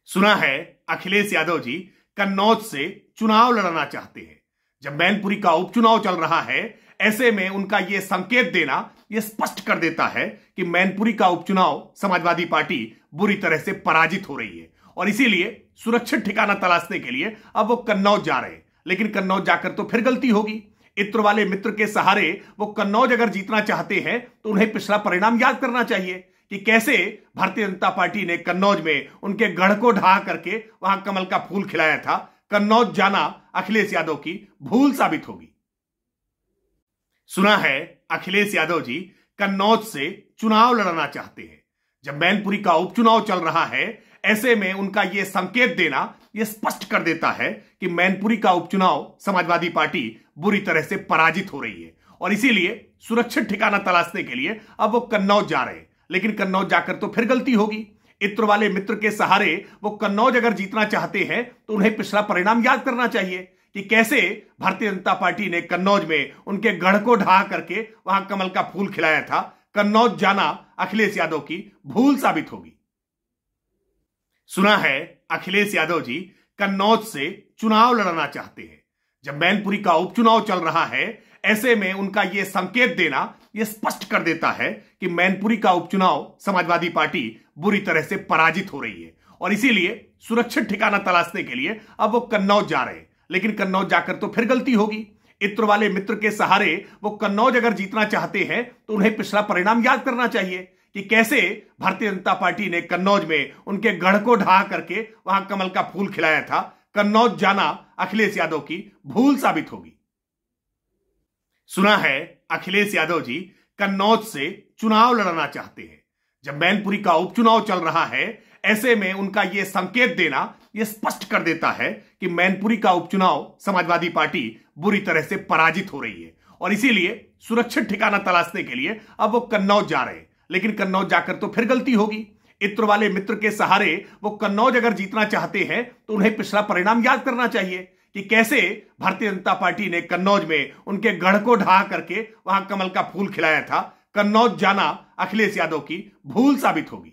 सुना है अखिलेश यादव जी कन्नौज से चुनाव लड़ना चाहते हैं। जब मैनपुरी का उपचुनाव चल रहा है, ऐसे में उनका यह संकेत देना यह स्पष्ट कर देता है कि मैनपुरी का उपचुनाव समाजवादी पार्टी बुरी तरह से पराजित हो रही है और इसीलिए सुरक्षित ठिकाना तलाशने के लिए अब वो कन्नौज जा रहे हैं। लेकिन कन्नौज जाकर तो फिर गलती होगी। इत्र वाले मित्र के सहारे वो कन्नौज अगर जीतना चाहते हैं तो उन्हें पिछला परिणाम याद करना चाहिए कि कैसे भारतीय जनता पार्टी ने कन्नौज में उनके गढ़ को ढहा करके वहां कमल का फूल खिलाया था। कन्नौज जाना अखिलेश यादव की भूल साबित होगी। सुना है अखिलेश यादव जी कन्नौज से चुनाव लड़ना चाहते हैं। जब मैनपुरी का उपचुनाव चल रहा है, ऐसे में उनका यह संकेत देना यह स्पष्ट कर देता है कि मैनपुरी का उपचुनाव समाजवादी पार्टी बुरी तरह से पराजित हो रही है और इसीलिए सुरक्षित ठिकाना तलाशने के लिए अब वो कन्नौज जा रहे हैं। लेकिन कन्नौज जाकर तो फिर गलती होगी। इत्र वाले मित्र के सहारे वो कन्नौज अगर जीतना चाहते हैं तो उन्हें पिछला परिणाम याद करना चाहिए कि कैसे भारतीय जनता पार्टी ने कन्नौज में उनके गढ़ को ढहा करके वहां कमल का फूल खिलाया था। कन्नौज जाना अखिलेश यादव की भूल साबित होगी। सुना है अखिलेश यादव जी कन्नौज से चुनाव लड़ना चाहते हैं। जब मैनपुरी का उपचुनाव चल रहा है, ऐसे में उनका यह संकेत देना यह स्पष्ट कर देता है कि मैनपुरी का उपचुनाव समाजवादी पार्टी बुरी तरह से पराजित हो रही है और इसीलिए सुरक्षित ठिकाना तलाशने के लिए अब वो कन्नौज जा रहे हैं। लेकिन कन्नौज जाकर तो फिर गलती होगी। इत्र वाले मित्र के सहारे वो कन्नौज अगर जीतना चाहते हैं तो उन्हें पिछला परिणाम याद करना चाहिए कि कैसे भारतीय जनता पार्टी ने कन्नौज में उनके गढ़ को ढहा करके वहां कमल का फूल खिलाया था। कन्नौज जाना अखिलेश यादव की भूल साबित होगी। सुना है अखिलेश यादव जी कन्नौज से चुनाव लड़ना चाहते हैं। जब मैनपुरी का उपचुनाव चल रहा है, ऐसे में उनका यह संकेत देना यह स्पष्ट कर देता है कि मैनपुरी का उपचुनाव समाजवादी पार्टी बुरी तरह से पराजित हो रही है और इसीलिए सुरक्षित ठिकाना तलाशने के लिए अब वो कन्नौज जा रहे हैं। लेकिन कन्नौज जाकर तो फिर गलती होगी। इत्र वाले मित्र के सहारे वो कन्नौज अगर जीतना चाहते हैं तो उन्हें पिछला परिणाम याद करना चाहिए कि कैसे भारतीय जनता पार्टी ने कन्नौज में उनके गढ़ को ढहा करके वहां कमल का फूल खिलाया था। कन्नौज जाना अखिलेश यादव की भूल साबित होगी।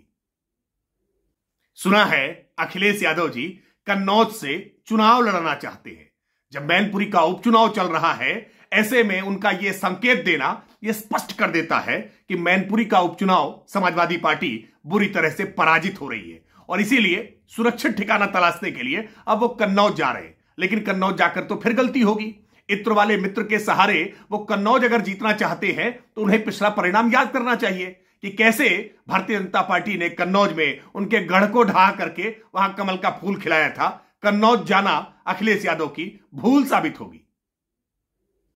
सुना है अखिलेश यादव जी कन्नौज से चुनाव लड़ना चाहते हैं। जब मैनपुरी का उपचुनाव चल रहा है, ऐसे में उनका यह संकेत देना यह स्पष्ट कर देता है कि मैनपुरी का उपचुनाव समाजवादी पार्टी बुरी तरह से पराजित हो रही है और इसीलिए सुरक्षित ठिकाना तलाशने के लिए अब वो कन्नौज जा रहे हैं। लेकिन कन्नौज जाकर तो फिर गलती होगी। इत्र वाले मित्र के सहारे वो कन्नौज अगर जीतना चाहते हैं तो उन्हें पिछला परिणाम याद करना चाहिए कि कैसे भारतीय जनता पार्टी ने कन्नौज में उनके गढ़ को ढहा करके वहां कमल का फूल खिलाया था। कन्नौज जाना अखिलेश यादव की भूल साबित होगी।